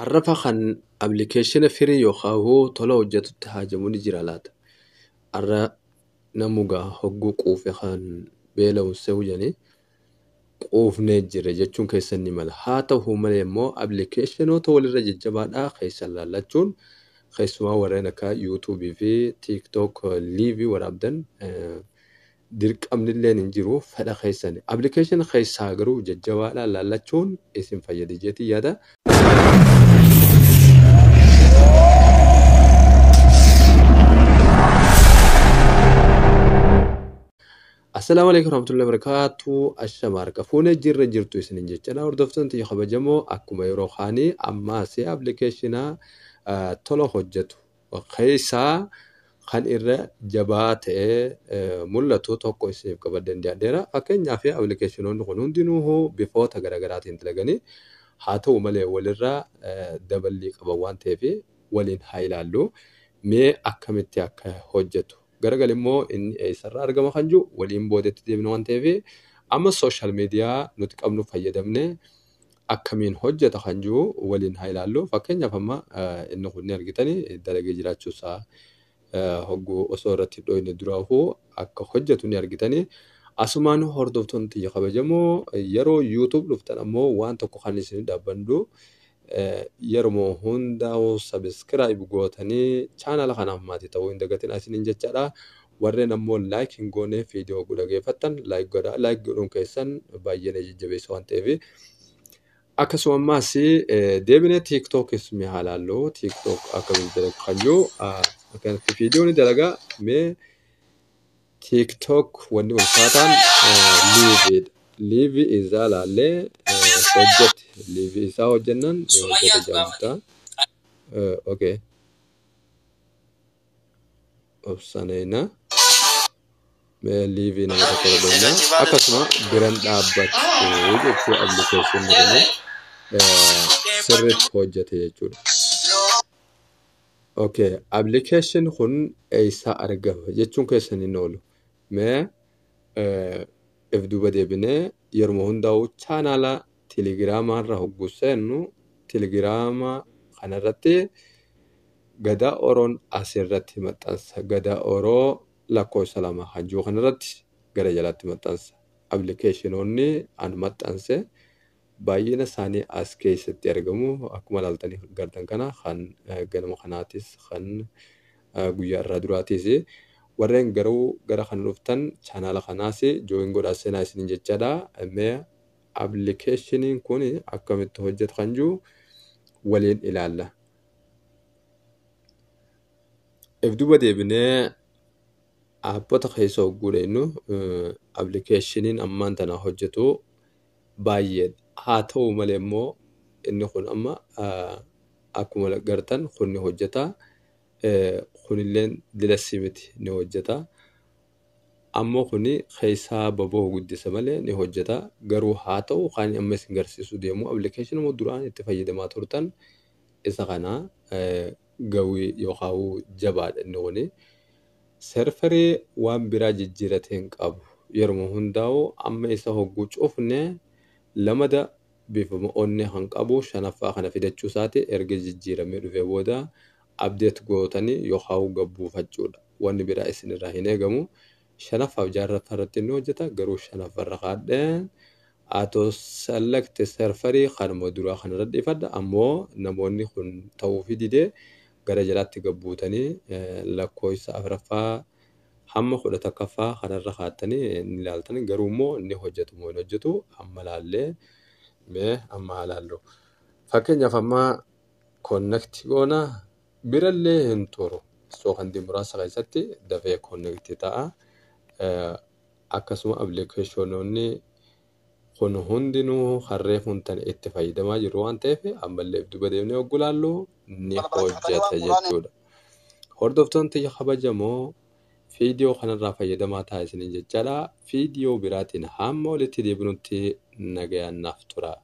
Arrafa kan application firii yookaan hoo tola hojjetutti haajamuun jira laata. Arra namugaa hogguu quufe kan beela'u se'u jedhanii quufnee jira jechuun keessan ni mala. Haa ta'u malee immoo applicationoota walirra jajjabaadhaa keessan laallachuun keessumaa warreen akka YouTube fi TikTok liivii waraabdan dirqamnillee hin jiru fedha keessan. Application keessaa garuu jajjabaadhaa laallachuun isin fayyada jetii yaada. Assalamu alaikum warahmatullahi wabarakatuh. Ashamarka fuune jirre jirtu isinin jechana hordoftoonni kabajamoo akkuma yeroo kaanii amma si applicationa tola hojjetu keessaa kan irra jabaa ta'ee mul'atu tokko isiniif qabadeen dhiyaadheera. Fakkeenyaaf applicationoonni kun hundinuu bifoota garaagaraatiin dalaganii haa ta'u malee walirra daballii qaban waan ta'eef waliin haa ilaallu mee akkamitti akka hojjetu. Garagal immoo inni eessarraa argama kan jiru waliin boodetti deemnu waan ta'eef amma sooshaal miidiyaa nuti qabnu fayyadamne akkamiin hojjeta kan jiru waliin haa ilaallu. Fakkeenyaaf amma inni kun argitanii dalagee jiraachuusaa hogguu osoo irratti dhooyne duraafuu akka hojjetu ni argitanii. Asumaan hordoftoonni xiyya kabajamoo yeroo YouTube dhuftan ammoo waan tokko kan isin dhaabbandu yeroo hundaa'u subscribe gootanii channel kanaaf maatii ta'uu hin dagatin asiniin jechaadha. Warreen ammoo like hin goone viidiyoo dhageeffattan like godhaa. Like godhuun keessan baay'ee na jajjabeessa waan ta'eef. Akkasumas deebinee TikTok ismi haalaallu TikTok akkamiin dalagu kan jiru akkanatti viidiyoo ni dalagaa mee TikTok wanni ulfaataan liivii isaa laallee hojjete liivii isaa hojjennan hojjete jaamta. Okay. Obsaneena mee liivii nama tokko godhanna akkasuma biran dhaabbatu jechuu application kun sirriitti hojjete jechuudha. Okay, application kun eessa argama jechuun keessan hin oolu. Mee if duuba deebinee yeroo hundaa'u chaanala telegiraamaa irra hogguu seennu telegiraama kanarratti gadaa oroon asirratti maxxansa gadaa oroo lakkoofsa lama hajuu kanarratti gara jalaatti maxxansa applicationoonni an maxxanse baay'ina isaanii as keessatti argamu. Akkuma ilaaltanii gartan kana kan ganama kanaatis kan guyyaa irraa duraatis warreen garuu gara kan dhuftan chaanala kanaas join godhaa seenaa isiniin jechaadha. Mee applicationiin kun akkamitti hojjetu kan jiru waliin ilaalla. If duuba deebinee aappota keessa hogguu dheennu applicationiin ammaan tana hojjetu baay'ee. Haa ta'u malee immoo inni kun amma akkuma gartan kun ni hojjeta. Kunilleen dilasii miti ni hojjeta. Ammoo kuni keessaa baboo guddisa malee ni hojjeta. Garuu haa ta'u kan amma isin garsiisuu deemu application immoo duraan itti fayyadamaa turtan isa kana gawii yookaan jabaadha inni kuni. Serverii waan biraa jijjiirate hin qabu. Yeroo hundaa'u amma isa hogguu cufne lamada bifuma onnee kan qabu shanaffaa kana fidachuu isaati erga jijjiiramee dhufee booda update gootanii yookaan gabbuufachuudha. Wanni biraa isinirraa hin eegamu. Shanaffaaf jaarraffaa irratti inni hojjeta garuu shanaffarra kaadheen atoo select serverii kanuma duraa kanarra dhiifadha. Ammoo namoonni kun ta'uu fi didee gara jalaatti gabbuutanii lakkoofsa afuraffaa hamma 11ffaa kanarra kaatanii ni ilaaltanii garuu immoo inni hojjetu moo hin hojjetu amma laallee mee amma ilaallu. Fakkeenyaaf amma connect goona birallee hin turu. So kan muraasa keessatti dafee connect ta'a. Akkasuma applicationoonni kun hundinuu harree funtan itti fayyadamaa jiru waan ta'eef ammallee duuba deemnee hogguu laallu ni hojjeta jechuudha. Hordoftoonni kabajamoo viidiyoo kanarraa fayyadamaa ta'a isiniin jechaadha. Viidiyoo biraatiin hamma walitti deebinutti nagayaan naaf tura.